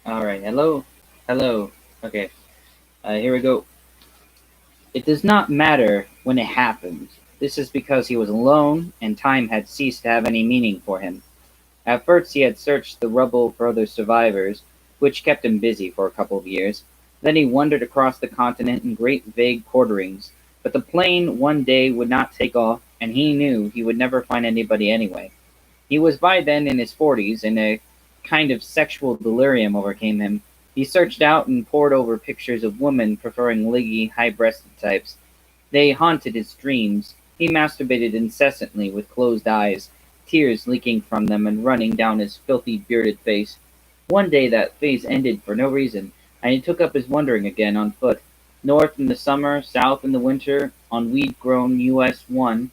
All right. Hello. Hello. Okay. Here we go. It does not matter when it happened. This is because he was alone and time had ceased to have any meaning for him. At first he had searched the rubble for other survivors, which kept him busy for a couple of years. Then he wandered across the continent in great vague quarterings. But the plane one day would not take off, and he knew he would never find anybody anyway. He was by then in his 40s, and a kind of sexual delirium overcame him. He searched out and pored over pictures of women preferring leggy, high-breasted types. They haunted his dreams. He masturbated incessantly with closed eyes, tears leaking from them and running down his filthy, bearded face. One day that phase ended for no reason, and he took up his wandering again on foot, north in the summer, south in the winter, on weed-grown US 1,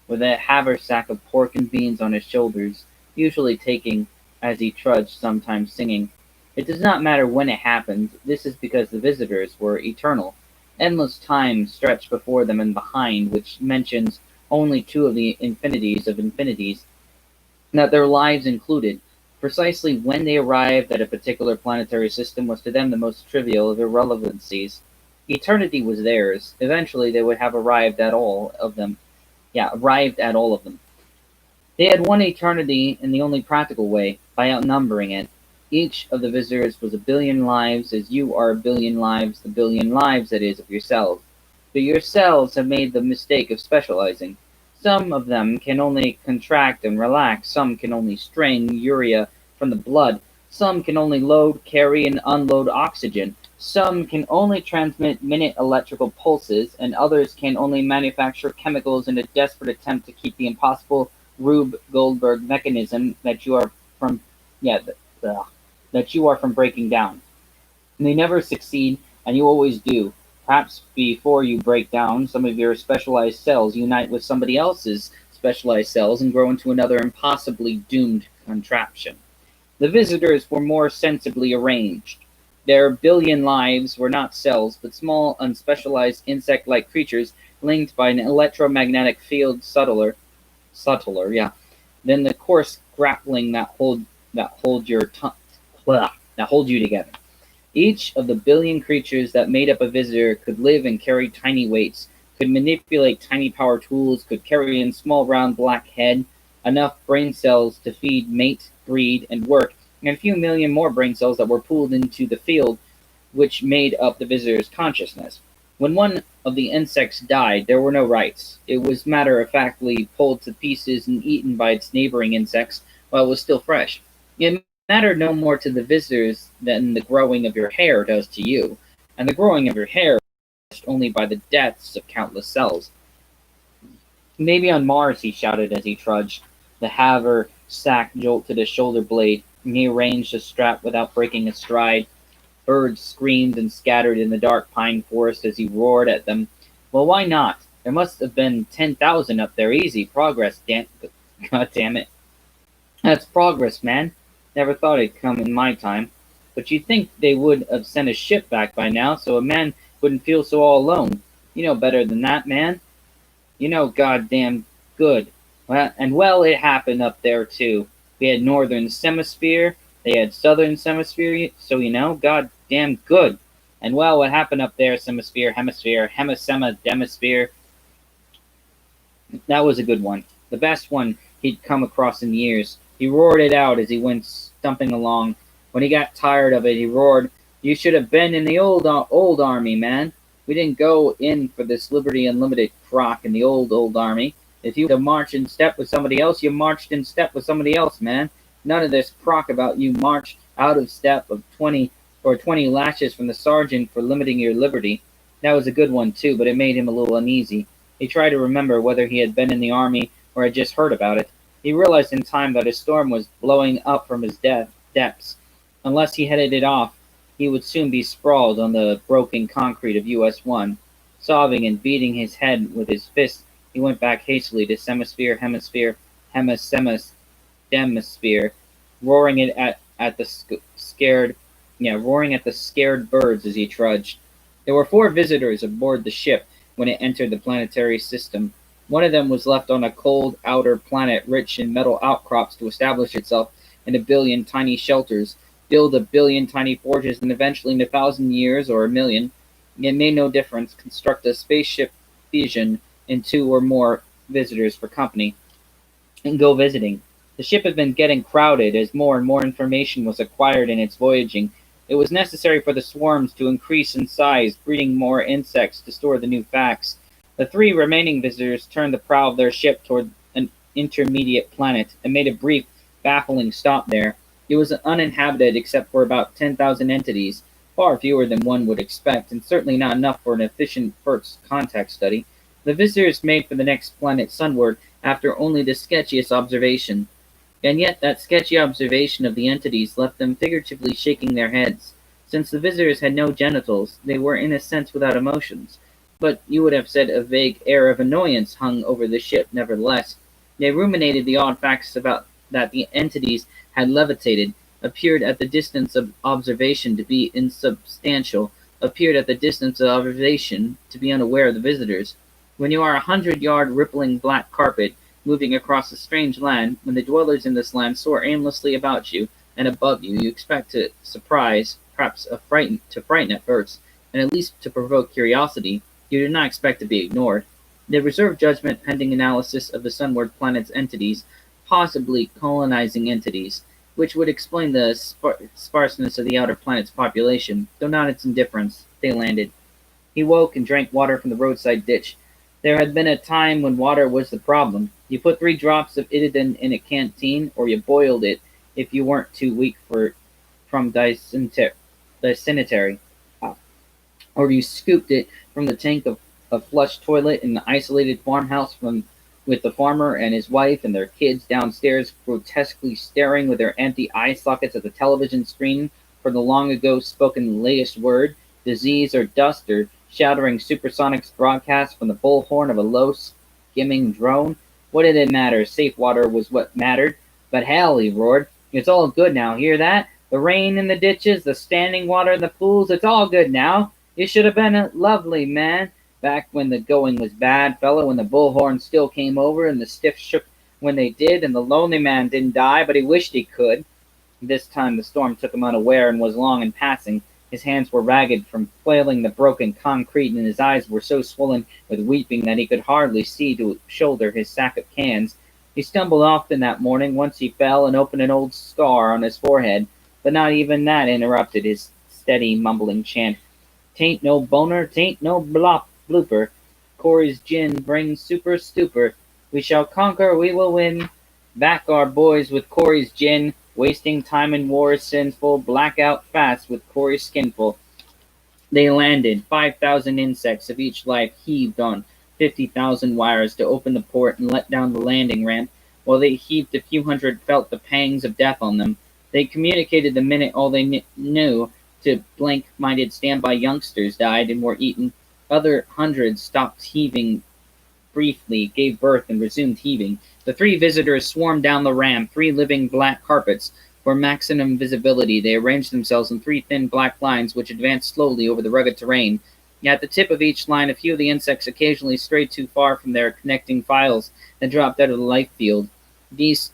with a haversack of pork and beans on his shoulders, usually taking, as he trudged, sometimes singing. It does not matter when it happened, this is because the visitors were eternal. Endless time stretched before them and behind, which mentions only two of the infinities of infinities that their lives included. Precisely when they arrived at a particular planetary system was to them the most trivial of irrelevancies. Eternity was theirs. Eventually they would have arrived at all of them. Yeah, arrived at all of them. They had won eternity in the only practical way, by outnumbering it. Each of the visitors was a billion lives, as you are a billion lives, the billion lives, that is, of yourselves. But yourselves have made the mistake of specializing. Some of them can only contract and relax, some can only strain urea from the blood, some can only load, carry, and unload oxygen, some can only transmit minute electrical pulses, and others can only manufacture chemicals in a desperate attempt to keep the impossible Rube Goldberg mechanism that you are from yeah that you are from breaking down. And they never succeed, and you always do. Perhaps before you break down, some of your specialized cells unite with somebody else's specialized cells and grow into another impossibly doomed contraption. The visitors were more sensibly arranged. Their billion lives were not cells, but small, unspecialized insect-like creatures linked by an electromagnetic field subtler, than the coarse grappling that hold you together. Each of the billion creatures that made up a visitor could live and carry tiny weights, could manipulate tiny power tools, could carry in small round black head, enough brain cells to feed, mate, breed, and work, and a few million more brain cells that were pooled into the field which made up the visitor's consciousness. When one of the insects died, there were no rights. It was matter-of-factly pulled to pieces and eaten by its neighboring insects while it was still fresh. It mattered no more to the visitors than the growing of your hair does to you, and the growing of your hair is touched only by the deaths of countless cells. Maybe on Mars, he shouted as he trudged. The haversack jolted his shoulder blade, and he arranged his strap without breaking a stride. Birds screamed and scattered in the dark pine forest as he roared at them. Well, why not? There must have been 10,000 up there. Easy progress, God damn it. That's progress, man. Never thought it'd come in my time. But you'd think they would have sent a ship back by now so a man wouldn't feel so all alone. You know better than that, man. You know goddamn good. Well, it happened up there too. We had northern hemisphere, they had southern hemisphere, so you know, goddamn good. And well, what happened up there, hemisphere, hemisema, demisphere, that was a good one. The best one he'd come across in years. He roared it out as he went stumping along. When he got tired of it, he roared, "You should have been in the old army, man. We didn't go in for this Liberty Unlimited crock in the old army. If you had marched in step with somebody else, you marched in step with somebody else, man. None of this crock about you marched out of step of 20 lashes from the sergeant for limiting your liberty." That was a good one too, but it made him a little uneasy. He tried to remember whether he had been in the army or had just heard about it. He realized in time that a storm was blowing up from his depths. Unless he headed it off, he would soon be sprawled on the broken concrete of US 1. Sobbing and beating his head with his fists, he went back hastily to Semisphere, Hemisphere, Hemisemis, Demisphere, roaring it at the scared, roaring at the scared birds as he trudged. There were 4 visitors aboard the ship when it entered the planetary system. One of them was left on a cold outer planet rich in metal outcrops to establish itself in a billion tiny shelters. build a billion tiny forges, and eventually in 1,000 years or a million, it made no difference, construct a spaceship fusion in two or more visitors for company and go visiting. The ship had been getting crowded as more and more information was acquired in its voyaging. It was necessary for the swarms to increase in size, breeding more insects to store the new facts. The three remaining visitors turned the prow of their ship toward an intermediate planet and made a brief, baffling stop there. It was uninhabited except for about 10,000 entities, far fewer than one would expect, and certainly not enough for an efficient first contact study. The visitors made for the next planet sunward after only the sketchiest observation. And yet that sketchy observation of the entities left them figuratively shaking their heads. Since the visitors had no genitals, they were in a sense without emotions. But you would have said a vague air of annoyance hung over the ship nevertheless. They ruminated the odd facts about that the entities had levitated, appeared at the distance of observation to be insubstantial, appeared at the distance of observation to be unaware of the visitors. When you are 100-yard rippling black carpet, moving across a strange land, when the dwellers in this land soar aimlessly about you and above you, you expect to surprise, perhaps to frighten at first, and at least to provoke curiosity. You do not expect to be ignored. They reserve judgment pending analysis of the sunward planet's entities, possibly colonizing entities, which would explain the sparseness of the outer planet's population, though not its indifference. They landed. He woke and drank water from the roadside ditch. There had been a time when water was the problem. You put 3 drops of Itidin in a canteen, or you boiled it if you weren't too weak from dysentery, or you scooped it from the tank of a flush toilet in the isolated farmhouse with the farmer and his wife and their kids downstairs grotesquely staring with their empty eye sockets at the television screen for the long ago spoken latest word, disease or dust, or shattering supersonic broadcasts from the bullhorn of a low skimming drone. What did it matter? Safe water was what mattered. But hell, he roared, it's all good now, hear that? The rain in the ditches, the standing water in the pools, it's all good now. You should have been lovely, man. Back when the going was bad, fellow, when the bullhorn still came over and the stiff shook when they did, and the lonely man didn't die, but he wished he could. This time the storm took him unaware and was long in passing. His hands were ragged from flailing the broken concrete, and his eyes were so swollen with weeping that he could hardly see to shoulder his sack of cans. He stumbled often that morning. Once he fell and opened an old scar on his forehead, but not even that interrupted his steady, mumbling chant. "'Tain't no boner, 'tain't no blooper. Corey's gin brings super stupor. We shall conquer, we will win. Back our boys with Corey's gin. Wasting time in war is sinful. Blackout fast with Corey's skinful." They landed. 5,000 insects of each life heaved on 50,000 wires to open the port and let down the landing ramp. While they heaved, a few hundred felt the pangs of death on them. They communicated the minute all they knew to blank-minded standby youngsters died and were eaten. Other hundreds stopped heaving briefly, gave birth, and resumed heaving. The 3 visitors swarmed down the ramp, 3 living black carpets. For maximum visibility, they arranged themselves in 3 thin black lines which advanced slowly over the rugged terrain. At the tip of each line, a few of the insects occasionally strayed too far from their connecting files and dropped out of the life field. These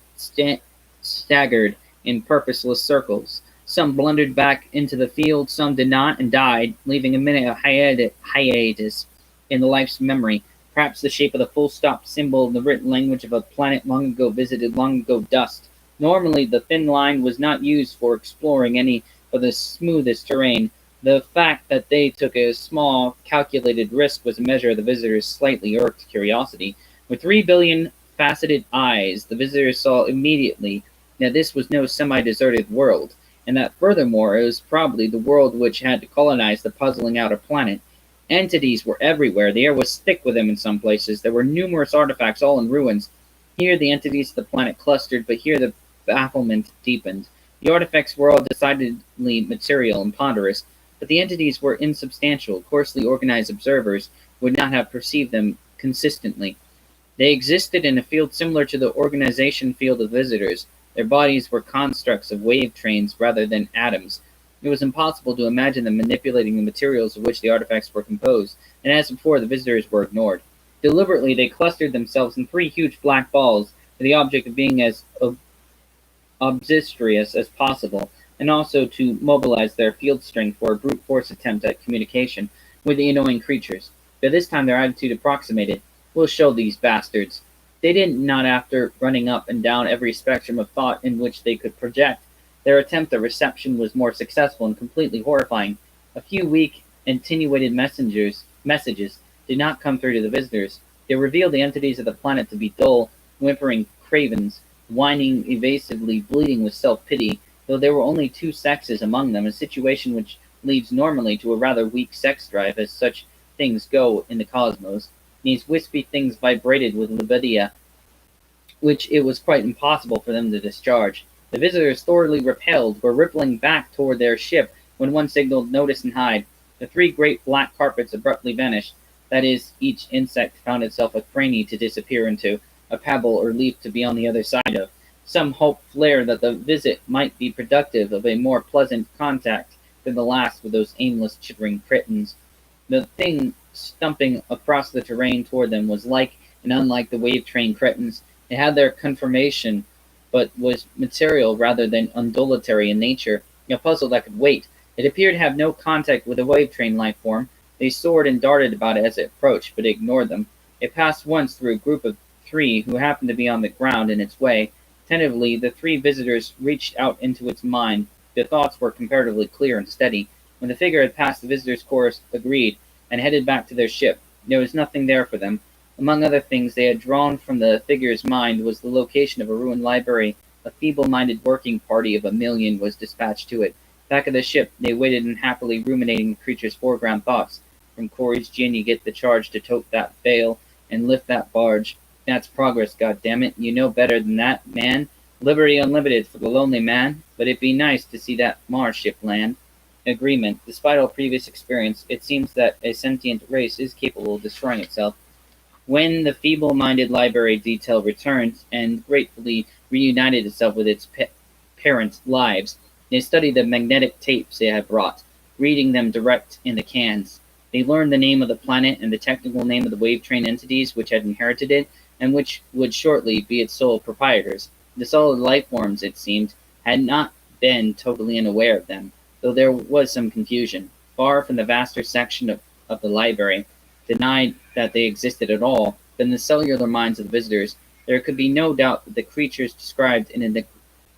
staggered in purposeless circles. Some blundered back into the field, some did not, and died, leaving a minute of hiatus in the life's memory, perhaps the shape of the full-stop symbol in the written language of a planet long ago visited, long ago dust. Normally, the thin line was not used for exploring any of the smoothest terrain. The fact that they took a small, calculated risk was a measure of the visitors' slightly irked curiosity. With 3 billion faceted eyes, the visitors saw immediately that this was no semi-deserted world, and that furthermore it was probably the world which had to colonize the puzzling outer planet. Entities were everywhere. The air was thick with them in some places. There were numerous artifacts, all in ruins. Here the entities of the planet clustered, but here the bafflement deepened. The artifacts were all decidedly material and ponderous, but the entities were insubstantial. Coarsely organized observers would not have perceived them consistently. They existed in a field similar to the organization field of visitors. Their bodies were constructs of wave trains rather than atoms. It was impossible to imagine them manipulating the materials of which the artifacts were composed, and as before, the visitors were ignored. Deliberately, they clustered themselves in 3 huge black balls, with the object of being as obstreperous as possible. and also to mobilize their field strength for a brute force attempt at communication with the annoying creatures. But this time their attitude approximated. We'll show these bastards. They didn't not after running up and down every spectrum of thought in which they could project. Their attempt at reception was more successful and completely horrifying. A few weak, attenuated messages did not come through to the visitors. They revealed the entities of the planet to be dull, whimpering cravens, whining evasively, bleeding with self-pity, though there were only two sexes among them, a situation which leads normally to a rather weak sex drive, as such things go in the cosmos. These wispy things vibrated with libidia, which it was quite impossible for them to discharge. The visitors, thoroughly repelled, were rippling back toward their ship when one signaled notice and hide. The three great black carpets abruptly vanished. That is, each insect found itself a cranny to disappear into, a pebble or leaf to be on the other side of. Some hope flared that the visit might be productive of a more pleasant contact than the last with those aimless, chittering cretins. The thing stumping across the terrain toward them was like and unlike the wave-train cretins. It had their conformation, but was material rather than undulatory in nature, a puzzle that could wait. It appeared to have no contact with the wave-train life form. They soared and darted about it as it approached, but it ignored them. It passed once through a group of three who happened to be on the ground in its way. Tentatively, the three visitors reached out into its mind. Their thoughts were comparatively clear and steady. When the figure had passed the visitors' chorus, agreed, and headed back to their ship. There was nothing there for them. Among other things they had drawn from the figure's mind was the location of a ruined library. A feeble-minded working party of 1,000,000 was dispatched to it. Back of the ship, they waited unhappily ruminating the creature's foreground thoughts. From Corey's gin you get the charge to tote that bale and lift that barge. That's progress, goddammit. You know better than that, man. Liberty unlimited for the lonely man, but it'd be nice to see that Mars ship land. Agreement. Despite all previous experience, it seems that a sentient race is capable of destroying itself. When the feeble-minded library detail returned and gratefully reunited itself with its parents' lives, they studied the magnetic tapes they had brought, reading them direct in the cans. They learned the name of the planet and the technical name of the wave train entities which had inherited it and which would shortly be its sole proprietors. The solid life forms, it seemed, had not been totally unaware of them, though there was some confusion. Far from the vaster section of the library denied that they existed at all, but in the cellular minds of the visitors, there could be no doubt that the creatures described in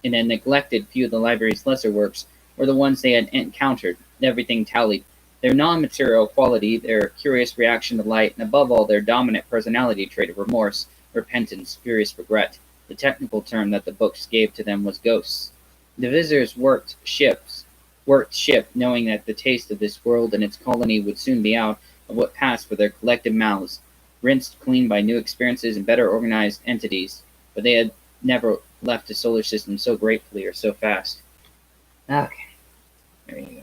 a neglected few of the library's lesser works were the ones they had encountered. Everything tallied. Their non-material quality, their curious reaction to light, and above all their dominant personality trait of remorse, repentance, furious regret. The technical term that the books gave to them was ghosts. The visitors worked ship, knowing that the taste of this world and its colony would soon be out of what passed for their collective mouths, rinsed clean by new experiences and better organized entities, but they had never left a solar system so gratefully or so fast. Okay, there you go.